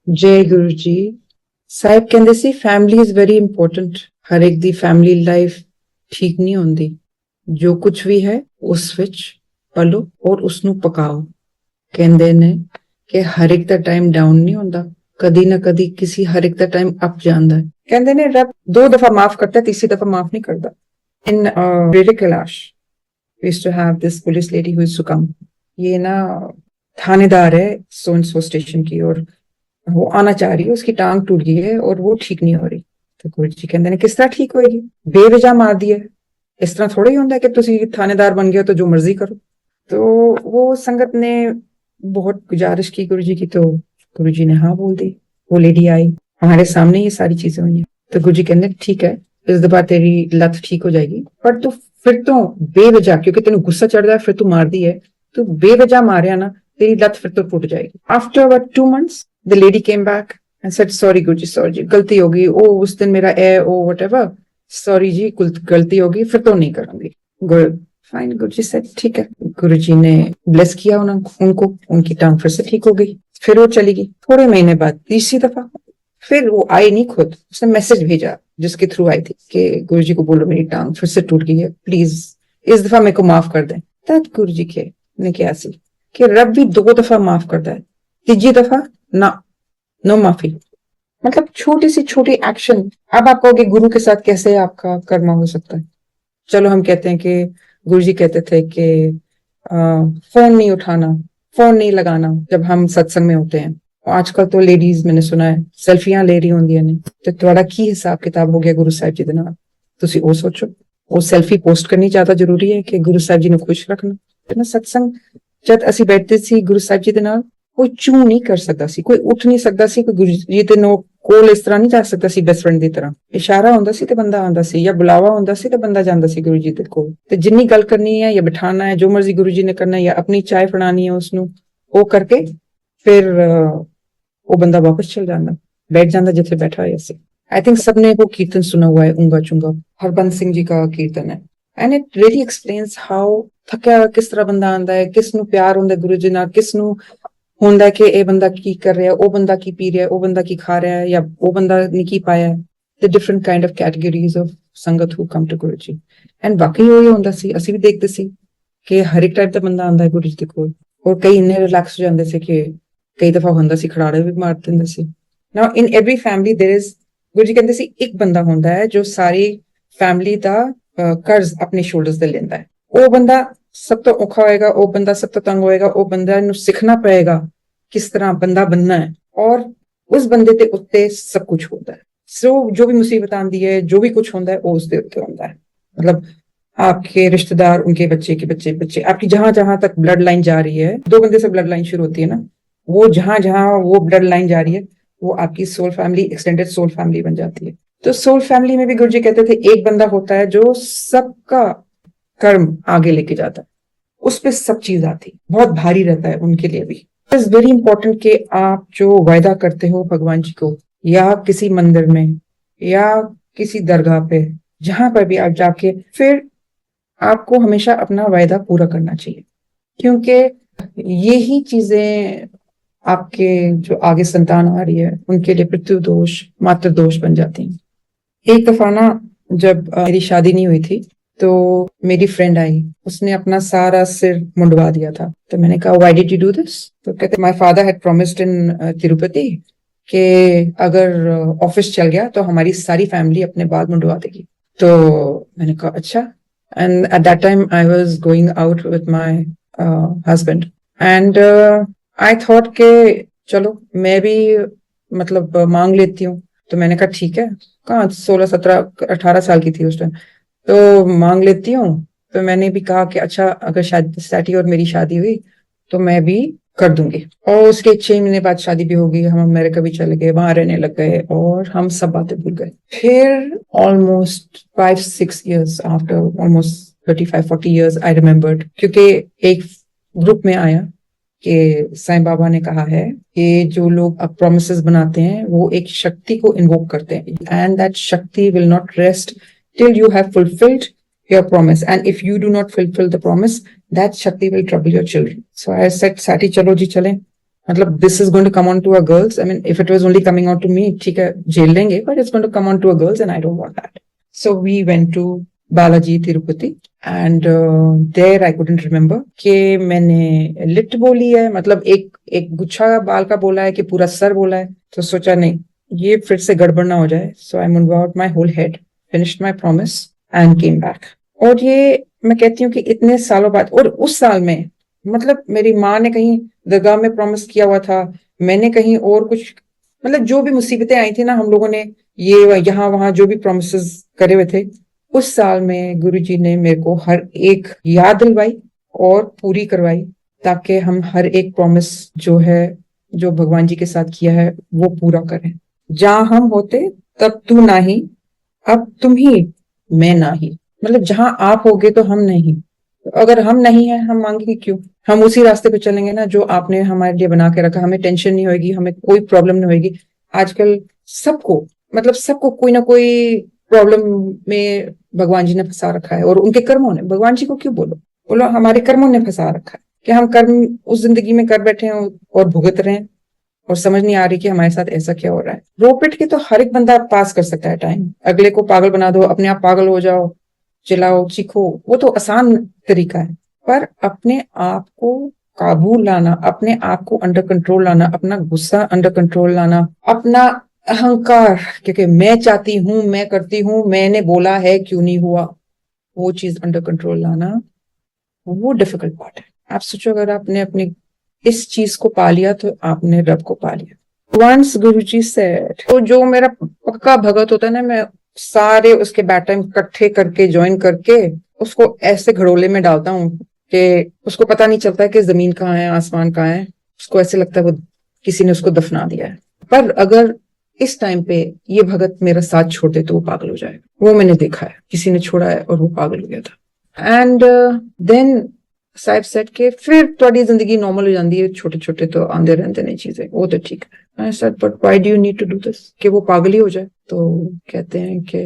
जय गुरु जी। ਸਾਹਿਬ ਕਹਿੰਦੇ ਸੀ family is very important. ਹਰ ਇੱਕ ਦੀ ਫੈਮਿਲੀ ਲਾਈਫ ਠੀਕ ਨਹੀਂ ਹੁੰਦੀ। ਜੋ ਕੁਝ ਵੀ ਹੈ ਉਸ ਵਿੱਚ ਪਲੋ ਔਰ ਉਸ ਨੂੰ ਪਕਾਓ। ਕਹਿੰਦੇ ਨੇ ਕਿ ਹਰ ਇੱਕ ਦਾ ਟਾਈਮ ਡਾਊਨ ਨਹੀਂ ਹੁੰਦਾ, ਕਦੀ ਨਾ ਕਦੀ ਕਿਸੇ ਹਰ ਇੱਕ ਦਾ ਟਾਈਮ ਅਪ ਜਾਂਦਾ ਹੈ। ਕਹਿੰਦੇ ਨੇ ਰੱਬ 2 ਦਫਾ ਮਾਫ ਕਰਤਾ, ਤੀਸਰੀ ਦਫਾ ਮਾਫ ਨਹੀਂ ਕਰਦਾ। ਇਨ Greater Kailash we used to have this police lady who used to come। ये ना थानेदार है सो एंड सो स्टेशन की, और वो आना चाह रही है, उसकी टांग टूट गई है और वो ठीक नहीं हो रही। तो गुरु जी कहते हैं किस तरह ठीक होएगी, बेवजह मार दिया। इस तरह थोड़ा ही होता है कि तुसी थानेदार बन गए हो तो जो मर्जी करो। तो वो संगत ने बहुत गुजारिश की गुरु जी की, तो गुरु जी ने हाँ बोल दी। वो लेडी आई, हमारे सामने ये सारी चीजें हुई हैं। तो गुरु जी कहते ठीक है, इस दफा तेरी लत ठीक हो जाएगी, पर तू फिर तो बेवजह, क्योंकि तेन गुस्सा चढ़ गया, फिर तू मार दी है, तू बेवजह मारिया ना, तेरी लत फिर तो टूट जाएगी। After about 2 months the lady came back and said sorry Guruji, sorry जी, गलती होगी, ओ उस दिन मेरा whatever, sorry जी, गलती होगी, फिर तो नहीं करूंगी। गुड फाइन, गुरुजी said ठीक है। गुरुजी ने ब्लेस किया उनको, उनकी टांग फिर से ठीक हो गई। फिर वो चली गई। थोड़े महीने बाद तीसरी दफा फिर वो आई नहीं खुद, उसने मैसेज भेजा जिसके थ्रू आई थी कि गुरुजी को बोलो मेरी टांग फिर से टूट गई है, प्लीज इस दफा मेरे को माफ कर दें। तब गुरुजी के ने क्या सी कि रब भी 2 दफा माफ करता है, तीजी दफा ना, नो माफी। मतलब छोटी सी छोटी एक्शन। अब आप कहोगे गुरु के साथ कैसे आपका कर्म हो सकता है। चलो हम कहते हैं कि गुरुजी कहते थे कि फोन नहीं उठाना, फोन नहीं लगाना जब हम सत्संग में होते हैं। आजकल तो लेडीज मैंने सुना है सेल्फियां ले रही होंदियां ने, तो थोड़ा की हिसाब किताब हो गया गुरु साहब जी दे नाल। तुसी ओ सोचो, वो सेल्फी पोस्ट करनी ज्यादा जरूरी है कि गुरु साहब जी ने खुश रखना। सत्संग जद ਅਸੀਂ बैठते सी गुरु साहब जी दे नाल, कोई चू नहीं कर सकता सी, कोई उठ नहीं सकता सी, कोई गुरु जी दे कोल इस तरह नहीं जा सकता सी बेस्ट फ्रेंड ਦੀ ਤਰ੍ਹਾਂ। ਇਸ਼ਾਰਾ ਹੁੰਦਾ ਸੀ ਤੇ ਬੰਦਾ ਆਉਂਦਾ ਸੀ, ਜਾਂ ਬੁਲਾਵਾ ਹੁੰਦਾ ਸੀ ਤੇ ਬੰਦਾ ਜਾਂਦਾ ਸੀ ਗੁਰੂ ਜੀ ਦੇ ਕੋਲ। ਤੇ ਜਿੰਨੀ ਗੱਲ ਕਰਨੀ ਹੈ ਜਾਂ ਬਿਠਾਣਾ ਹੈ, ਜੋ ਮਰਜ਼ੀ ਗੁਰੂ ਜੀ ਨੇ ਕਰਨਾ ਹੈ, ਜਾਂ ਆਪਣੀ ਚਾय ਫੜਾਣੀ ਹੈ ਉਸਨੂੰ, ਉਹ ਕਰਕੇ ਫਿਰ ਉਹ ਬੰਦਾ ਵਾਪਸ ਚਲ ਜਾਂਦਾ, बैठ जाता जिथे बैठा होया सी। आई थिंक सबने वो कीर्तन सुना हुआ है, ऊंगा चुंगा, हरबंस सिंह जी का कीर्तन है। And it really explains how थकिया किस तरह बंदा आंदा है, किस ਨੂੰ ਪਿਆਰ ਹੁੰਦਾ ਗੁਰੂ ਜੀ ਨਾਲ, ਕਿਸ ਨੂੰ ਹੁੰਦਾ ਕਿ ਇਹ ਬੰਦਾ ਕੀ ਕਰ ਰਿਹਾ, ਉਹ ਬੰਦਾ ਕੀ ਪੀ ਰਿਹਾ, ਉਹ ਬੰਦਾ ਕੀ ਖਾ ਰਿਹਾ, ਜਾਂ ਉਹ ਬੰਦਾ ਨਹੀਂ ਕੀ ਪਾਇਆ। the different kind of categories of ਸੰਗਤ who come to Guru ji. And ਬਾਕੀ ਉਹ ਹੁੰਦਾ ਸੀ, ਅਸੀਂ ਵੀ ਦੇਖਦੇ ਸੀ ਕਿ ਹਰ ਇੱਕ ਟਾਈਪ ਦਾ ਬੰਦਾ ਆਂਦਾ ਹੈ ਗੁਰੂ ਜੀ ਦੇ ਕੋਲ, ਔਰ ਕਈ ਇੰਨੇ ਰਿਲੈਕਸ ਹੋ ਜਾਂਦੇ ਸੀ ਕਿ ਕਈ ਦਫਾ ਹੁੰਦਾ ਸੀ ਖੜਾੜੇ ਵੀ ਮਾਰ ਦਿੰਦੇ ਸੀ। Now in every family there is, Guru ji ਕਹਿੰਦੇ ਸੀ ਇੱਕ ਬੰਦਾ ਹੁੰਦਾ ਹੈ ਜੋ ਸਾਰੀ ਫੈਮਿਲੀ ਦਾ ਕਰਜ਼ ਆਪਣੇ ਸ਼ੋਲਡਰਸ ਤੇ ਲੈਂਦਾ ਹੈ। ਉਹ ਬੰਦਾ ਸਭ ਤੋਂ ਔਖਾ ਹੋਏਗਾ, ਉਹ ਬੰਦਾ ਸਭ ਤੋਂ ਤੰਗ ਹੋਏਗਾ, ਉਹ ਬੰਦਾ ਨੂੰ ਸਿੱਖਣਾ ਪਏਗਾ ਕਿਸ ਤਰ੍ਹਾਂ ਬੰਦਾ बनना है, और उस बंदे के उत्ते सब कुछ होता है। सो जो भी मुसीबत आती है, जो भी कुछ होता है, वो उसके उत्ते होता है। मतलब आपके रिश्तेदार, उनके बच्चे के बच्चे बच्चे, आपकी जहां जहां तक ब्लड लाइन जा रही है, 2 बंदे से ब्लड लाइन शुरू होती है ना, वो जहां जहां वो ब्लड लाइन जा रही है, वो आपकी soul family, extended soul family बन जाती है। तो सोल फैमिली में भी गुरु जी कहते थे एक बंदा होता है जो सबका कर्म आगे लेके जाता है, उस पर सब चीज आती, बहुत भारी रहता है उनके लिए भी। इट्स वेरी इंपॉर्टेंट कि आप जो वायदा करते हो भगवान जी को, या किसी मंदिर में, या किसी दरगाह पे, जहां पर भी आप जाके, फिर आपको हमेशा अपना वायदा पूरा करना चाहिए, क्योंकि यही चीजें आपके जो आगे संतान आ रही है उनके लिए पितृ दोष, मातृ दोष बन जाती हैं। एक दफा ना जब मेरी शादी नहीं हुई थी, तो मेरी फ्रेंड आई, उसने अपना सारा सिर मुंडवा दिया था। तो मैंने कहा why did you do this? तो कहते माय फादर हैड प्रॉमिस्ड इन तिरुपति कि अगर ऑफिस चल गया तो हमारी सारी फैमिली अपने बाल मुंडवा देगी। तो मैंने कहा अच्छा। And at that time I was going out with my husband, and I thought के चलो मैं भी मतलब मांग लेती हूँ। तो मैंने कहा ठीक है, कहाँ 16, 17, 18 साल की थी उस टाइम, तो मांग लेती हूँ। तो मैंने भी कहा कि अच्छा अगर सैटी और मेरी शादी हुई तो मैं भी कर दूंगी। और उसके 6 महीने बाद शादी भी हो गई, हम अमेरिका भी चले गए, वहां रहने लग गए, और हम सब बातें भूल गए। फिर almost 5-6 years after, almost 35-40 years आई रिमेम्बर्ड, क्योंकि एक ग्रुप में आया कि साईं बाबा ने कहा है कि जो लोग अब प्रोमिसेस बनाते हैं वो एक शक्ति को इन्वोक करते हैं, एंड दैट शक्ति will not rest till you have fulfilled your promise, and if you do not fulfill the promise, that shakti will trouble your children. So I said Sati chalo ji chale, मतलब this is going to come on to our girls. I mean, if it was only coming on to me, ठीक है, झेल लेंगे, but it's going to come on to our girls and I don't want that. So we went to Balaji Tirupati and there I couldn't remember कि मैंने lit बोली है, मतलब एक गुच्छा बाल का बोला है कि पूरा सर बोला है, तो सोचा नहीं ये फिर से गड़बड़ ना हो जाए. So I moved out my whole head, finished my promise and came back. और ये मैं कहती हूँ कि इतने सालों बाद, और उस साल में मतलब मेरी माँ ने कहीं दरगाह में प्रॉमिस किया हुआ था, मैंने कहीं और कुछ, मतलब जो भी मुसीबतें आई थी ना, हम लोगों ने ये यहाँ वहां जो भी प्रॉमिसेस करे हुए थे, उस साल में गुरुजी ने मेरे को हर एक याद दिलवाई और पूरी करवाई, ताकि हम हर एक प्रॉमिस जो है, जो भगवान जी के साथ किया है, वो पूरा करें. जहां हम होते तब तू नाही, अब तुम ही मैं नाही. मतलब जहां आप होगे तो हम नहीं. अगर हम नहीं है, हम मांगेंगे क्यों? हम उसी रास्ते पे चलेंगे ना जो आपने हमारे लिए बना के रखा. हमें टेंशन नहीं होगी, हमें कोई प्रॉब्लम नहीं होगी. आजकल सबको, मतलब सबको कोई ना कोई प्रॉब्लम में भगवान जी ने फंसा रखा है, और उनके कर्मों ने. भगवान जी को क्यों बोलो हमारे कर्मों ने फंसा रखा है कि हम कर्म उस जिंदगी में कर बैठे हैं और भुगत रहे हैं, और समझ नहीं आ रही कि हमारे साथ ऐसा क्या हो रहा है. रो पिट के तो हर एक बंदा पास कर सकता है टाइम. अगले को पागल बना दो, अपने आप पागल हो जाओ, चिल्लाओ चीखो, वो तो आसान तरीका है. पर अपने आप को काबू लाना, अपने आप को अंडर कंट्रोल लाना, अपना गुस्सा अंडर कंट्रोल लाना, अपना अहंकार, क्योंकि मैं चाहती हूं, मैं करती हूं, मैंने बोला है, क्यों नहीं हुआ, वो चीज अंडर कंट्रोल लाना, वो डिफिकल्ट पार्ट है. आप सोचो अगर आपने अपने इस चीज को पा लिया तो आपने रब को पा लिया. वंस गुरुजी सेड, तो जो मेरा पक्का भगत होता है ना, मैं सारे उसके बैड टाइम इकट्ठे करके ज्वाइन करके उसको ऐसे घड़ोले में डालता हूँ कि उसको पता नहीं चलता है कि जमीन कहाँ है, आसमान कहाँ है. उसको ऐसे लगता है वो किसी ने उसको दफना दिया है. पर अगर इस टाइम पे ये भगत मेरा साथ छोड़ दे तो वो पागल हो जाएगा. वो मैंने देखा है, किसी ने छोड़ा है और वो पागल हो गया था. एंड देन साहिब सेट के फिर थोड़ी जिंदगी नॉर्मल हो जाती है, छोटे छोटे तो आंदे रहते ने चीजें, वो तो ठीक है. I said but why do you need to do this, कि वो पागल ही हो जाए. तो कहते हैं कि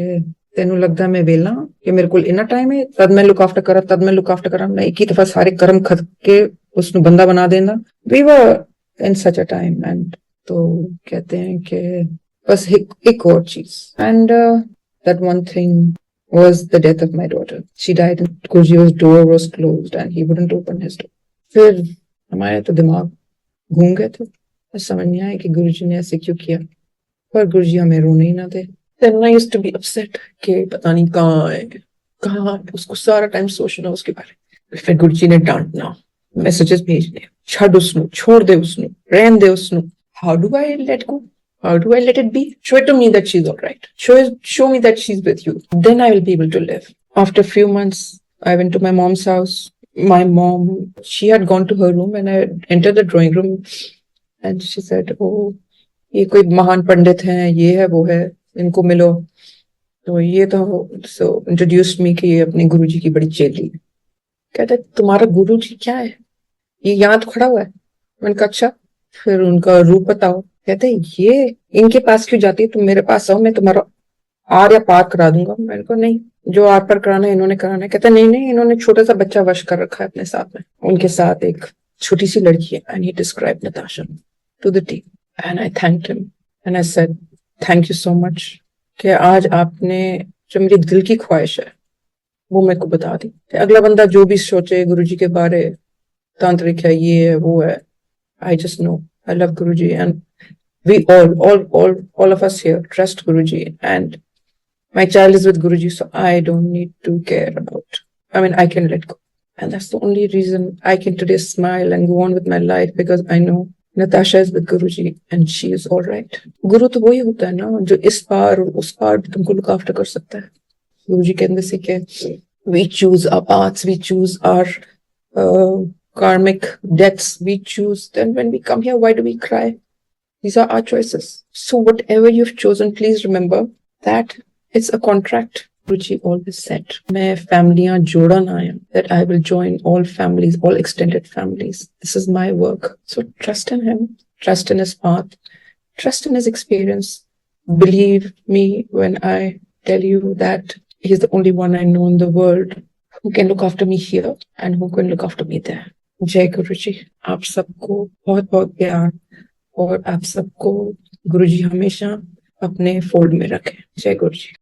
तेनू लगता है मैं वेला कि मेरे को इना टाइम है, तद मैं लुक आफ्टर करा, तद मैं लुक आफ्टर करा, मैं एक ही दफा सारे कर्म खत के उसनु बंदा बना देना. We were in such a time. And तो कहते हैं कि बस एक और चीज, and that one thing was the death of my daughter. She died and Gurji's door was closed and he wouldn't open his door. फिर हमारे तो दिमाग घूम गए थे, समझ नहीं आया कि गुरुजी ने ऐसे क्यों किया. पर गुरुजी हमें रोने ही ना थे. Then I used to be upset कि पता नहीं कहाँ है, उसको सारा टाइम सोचना उसके बारे में. फिर गुरुजी ने डांटना, मैसेजेस भेजने, छड़ उसनु, छोड़ दे उसनु, रहन दे उसनु. How do I let go? How do I let it be? Show it to me that she's all right. Show me that she's with you. Then I will be able to live. After a few months, I went to my mom's house. My mom, she had gone to her room and I entered the drawing room and she said, oh, ये कोई महान पंडित हैं, ये है वो है, इनको मिलो. तो ये तो so introduced me कि ये अपने गुरुजी की बड़ी चेली है. कहते तुम्हारा गुरुजी क्या है, ये यहाँ तो खड़ा हुआ है. मैंने कहा अच्छा, फिर उनका रूप बताओ. कहते ये इनके पास क्यों जाती है, तुम मेरे पास आओ, मैं तुम्हारा आर या पार करा दूंगा. मैंने कहा नहीं, जो आर पार कराना है इन्होंने कराना है. कहते नहीं, इन्होंने छोटा सा बच्चा वश कर रखा है अपने साथ में, उनके साथ एक छोटी सी लड़की है. And he described Natasha to the T and I thanked him and I said thank you so much कि आज आपने जो मेरी दिल की ख्वाहिश है वो मेरे को बता दी. अगला बंदा जो भी सोचे गुरुजी के बारे, तांत्रिक है, ये है, वो है, I just know I love Guruji and we all of us here trust Guruji and my child is with Guruji, so I don't need to care about, I mean I can let go, and that's the only reason I can today smile and go on with my life, because I know Natasha is with Guruji and she is all right. Guru तो वही होता है ना जो इस पार और उस पार भी तुमको look after कर सकता है. Guruji कहते से कि we choose our paths, we choose our karmic deaths, we choose. Then when we come here, why do we cry? These are our choices. So whatever you've chosen, please remember that it's a contract. Guruji always said, मैं familiयां जोड़ना आया, that I will join all families, all extended families. This is my work. So trust in him, trust in his path, trust in his experience. Believe me when I tell you that he's the only one I know in the world who can look after me here and who can look after me there. जय गुरु जी। आप सबको बहुत बहुत प्यार, और आप सबको गुरु जी हमेशा अपने फोल्ड में रखें। जय गुरु जी।